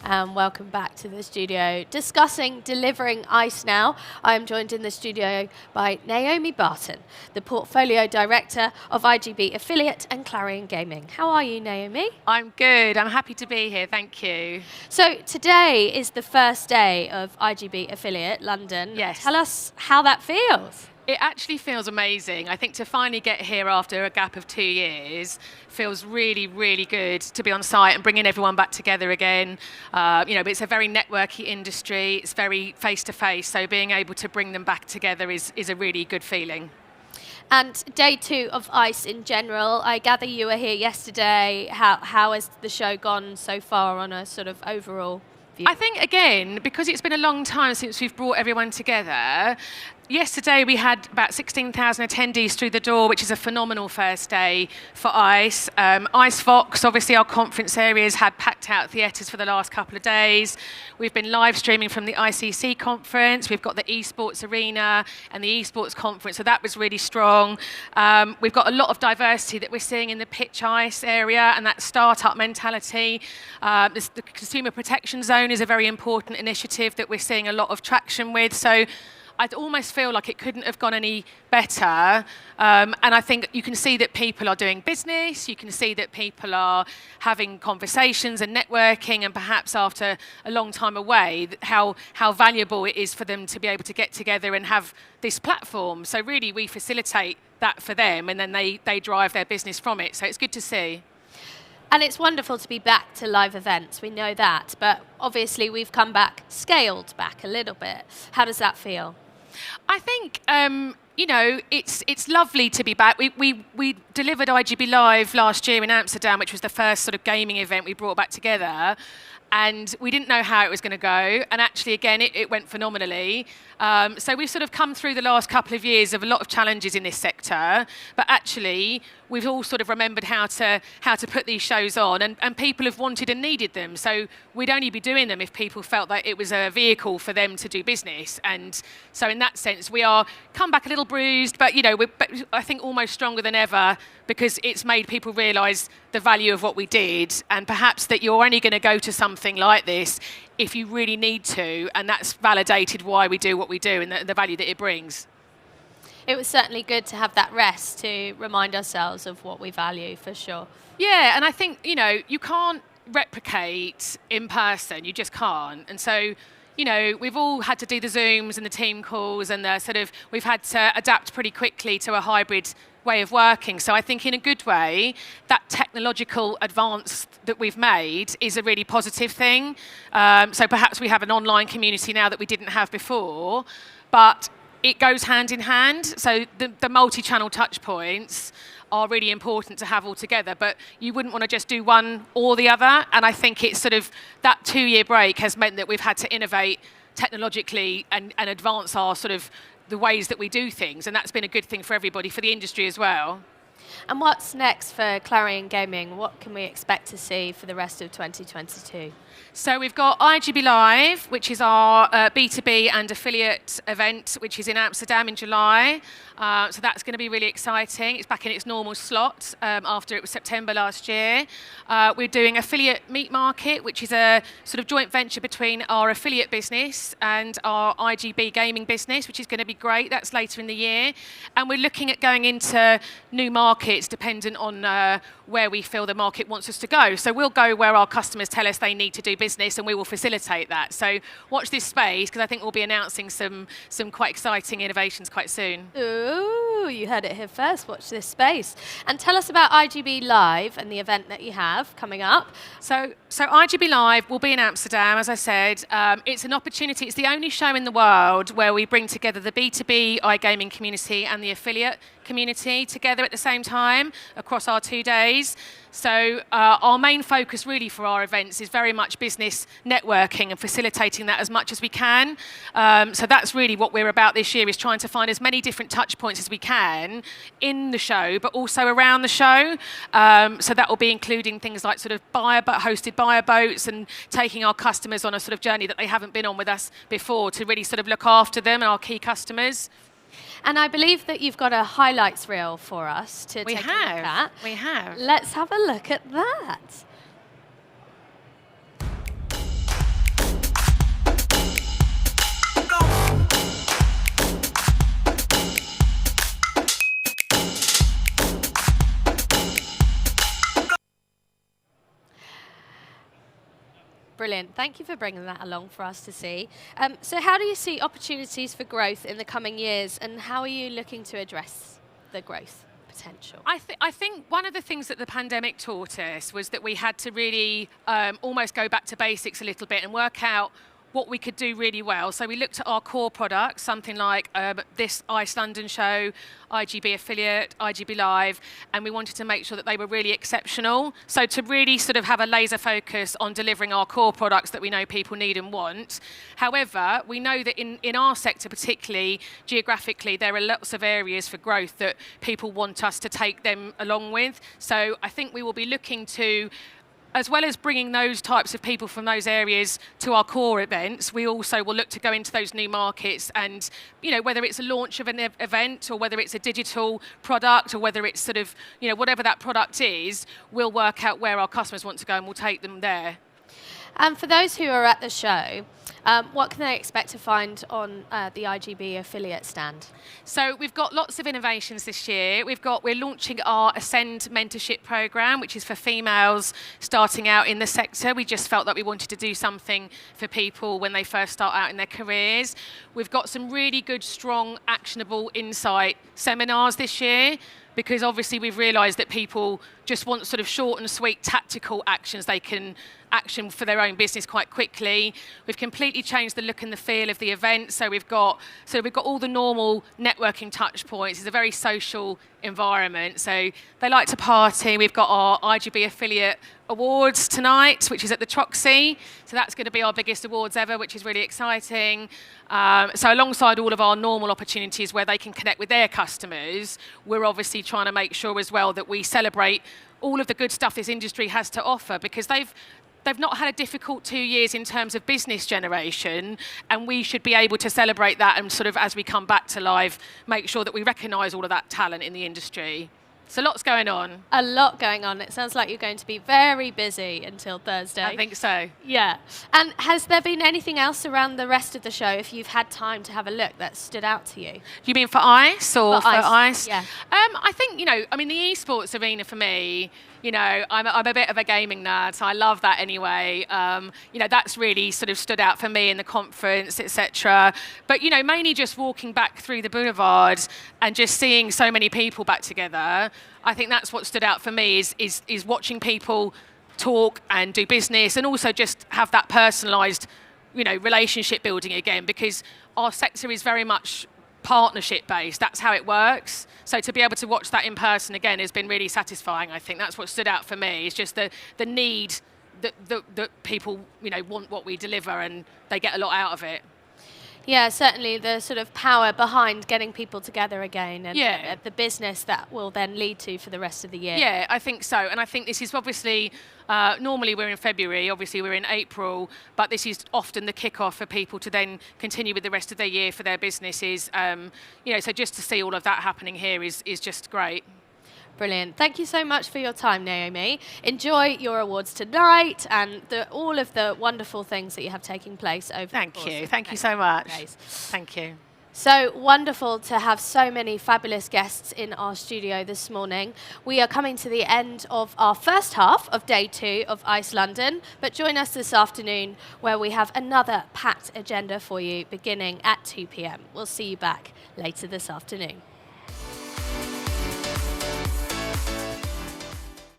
and welcome back to the studio. Discussing delivering ice now, I am joined in the studio by Naomi Barton, the Portfolio Director of iGB Affiliate and Clarion Gaming. How are you, Naomi? I'm good. I'm happy to be here. Thank you. So today is the first day of iGB Affiliate London. Yes. Tell us how that feels. It actually feels amazing. I think to finally get here after a gap of 2 years feels really, really good to be on site and bringing everyone back together again. It's a very networky industry. It's very face-to-face, so being able to bring them back together is a really good feeling. And day 2 of ICE in general, I gather you were here yesterday. How has the show gone so far on a sort of overall view? I think, again, because it's been a long time since we've brought everyone together, yesterday we had about 16,000 attendees through the door, which is a phenomenal first day for ICE. ICE Fox, obviously our conference areas, had packed out theatres for the last couple of days. We've been live streaming from the ICC conference. We've got the esports arena and the esports conference, so that was really strong. We've got a lot of diversity that we're seeing in the pitch ICE area and that startup mentality. The consumer protection zone is a very important initiative that we're seeing a lot of traction with. So I almost feel like it couldn't have gone any better. And I think you can see that people are doing business, you can see that people are having conversations and networking, and perhaps after a long time away, how valuable it is for them to be able to get together and have this platform. So really we facilitate that for them, and then they drive their business from it. So it's good to see. And it's wonderful to be back to live events, we know that, but obviously we've come back, scaled back a little bit. How does that feel? I think, it's lovely to be back. We delivered iGB Live last year in Amsterdam, which was the first sort of gaming event we brought back together. And we didn't know how it was going to go. And actually, again, it went phenomenally. So we've sort of come through the last couple of years of a lot of challenges in this sector. But actually, we've all sort of remembered how to put these shows on. And people have wanted and needed them. So we'd only be doing them if people felt that it was a vehicle for them to do business. And so in that sense, we are come back a little bruised, but, I think almost stronger than ever, because it's made people realise the value of what we did, and perhaps that you're only going to go to something like this if you really need to, and that's validated why we do what we do and the value that it brings. It was certainly good to have that rest to remind ourselves of what we value, for sure. Yeah, and I think, you can't replicate in person, you just can't. And so, we've all had to do the Zooms and the team calls, and we've had to adapt pretty quickly to a hybrid way of working. So I think in a good way, that technological advance that we've made is a really positive thing. So perhaps we have an online community now that we didn't have before, but it goes hand in hand. So the multi-channel touch points are really important to have all together, but you wouldn't want to just do one or the other. And I think it's that 2-year break has meant that we've had to innovate technologically and advance our the ways that we do things, and that's been a good thing for everybody, for the industry as well. And what's next for Clarion Gaming? What can we expect to see for the rest of 2022? So we've got iGB Live, which is our B2B and affiliate event, which is in Amsterdam in July. So that's going to be really exciting. It's back in its normal slot after it was September last year. We're doing Affiliate Meat Market, which is a sort of joint venture between our affiliate business and our iGB gaming business, which is going to be great. That's later in the year. And we're looking at going into new markets dependent on where we feel the market wants us to go. So we'll go where our customers tell us they need to do business, and we will facilitate that. So watch this space, because I think we'll be announcing some quite exciting innovations quite soon. Ooh, you heard it here first. Watch this space. And tell us about iGB Live and the event that you have coming up. So iGB Live will be in Amsterdam, as I said. It's an opportunity. It's the only show in the world where we bring together the B2B iGaming community and the affiliate community together at the same time across our 2 days. So our main focus really for our events is very much business networking and facilitating that as much as we can. So that's really what we're about this year, is trying to find as many different touch points as we can in the show, but also around the show. So that will be including things like hosted buyer boats, and taking our customers on a journey that they haven't been on with us before, to really look after them and our key customers. And I believe that you've got a highlights reel for us to take a look at. We have. Let's have a look at that. Brilliant. Thank you for bringing that along for us to see. So how do you see opportunities for growth in the coming years, and how are you looking to address the growth potential? I think one of the things that the pandemic taught us was that we had to really almost go back to basics a little bit and work out what we could do really well. So we looked at our core products, something like this Ice London show, iGB Affiliate, iGB Live, and we wanted to make sure that they were really exceptional. So to really sort of have a laser focus on delivering our core products that we know people need and want. However, we know that in our sector, particularly geographically, there are lots of areas for growth that people want us to take them along with. So I think we will be looking to, as well as bringing those types of people from those areas to our core events, we also will look to go into those new markets and, whether it's a launch of an event or whether it's a digital product or whether it's sort of, whatever that product is, we'll work out where our customers want to go and we'll take them there. And for those who are at the show, what can they expect to find on the iGB affiliate stand? So we've got lots of innovations this year. We're launching our Ascend mentorship program, which is for females starting out in the sector. We just felt that we wanted to do something for people when they first start out in their careers. We've got some really good, strong, actionable insight seminars this year, because obviously we've realised that people just want sort of short and sweet tactical actions they can action for their own business quite quickly. We've completely changed the look and the feel of the event, so we've got all the normal networking touch points. It's a very social environment, so they like to party. We've got our iGB Affiliate Awards tonight, which is at the Troxy, so that's going to be our biggest awards ever, which is really exciting. So alongside all of our normal opportunities where they can connect with their customers, we're obviously trying to make sure as well that we celebrate all of the good stuff this industry has to offer, because they've not had a difficult 2 years in terms of business generation, and we should be able to celebrate that and sort of, as we come back to live, make sure that we recognise all of that talent in the industry. So lots going on. A lot going on. It sounds like you're going to be very busy until Thursday. I think so. Yeah. And has there been anything else around the rest of the show, if you've had time to have a look, that stood out to you? You mean for ICE or for ICE? Yeah. I think, the esports arena for me, I'm a bit of a gaming nerd, so I love that anyway. That's really sort of stood out for me in the conference, etc. But, mainly just walking back through the boulevard and just seeing so many people back together, I think that's what stood out for me is watching people talk and do business, and also just have that personalised, relationship building again, because our sector is very much partnership based. That's how it works. So to be able to watch that in person again has been really satisfying. I think that's what stood out for me. It's just the need that people want what we deliver, and they get a lot out of it. Yeah, certainly the sort of power behind getting people together again, and Yeah. the business that will then lead to for the rest of the year. Yeah, I think so. And I think this is obviously, normally we're in February, obviously we're in April, but this is often the kick-off for people to then continue with the rest of their year for their businesses. So just to see all of that happening here is just great. Brilliant. Thank you so much for your time, Naomi. Enjoy your awards tonight and all of the wonderful things that you have taking place over the course of Thank the you so next much. days. Thank you. So wonderful to have so many fabulous guests in our studio this morning. We are coming to the end of our first half of day 2 of ICE London, but join us this afternoon where we have another packed agenda for you beginning at 2 p.m. We'll see you back later this afternoon.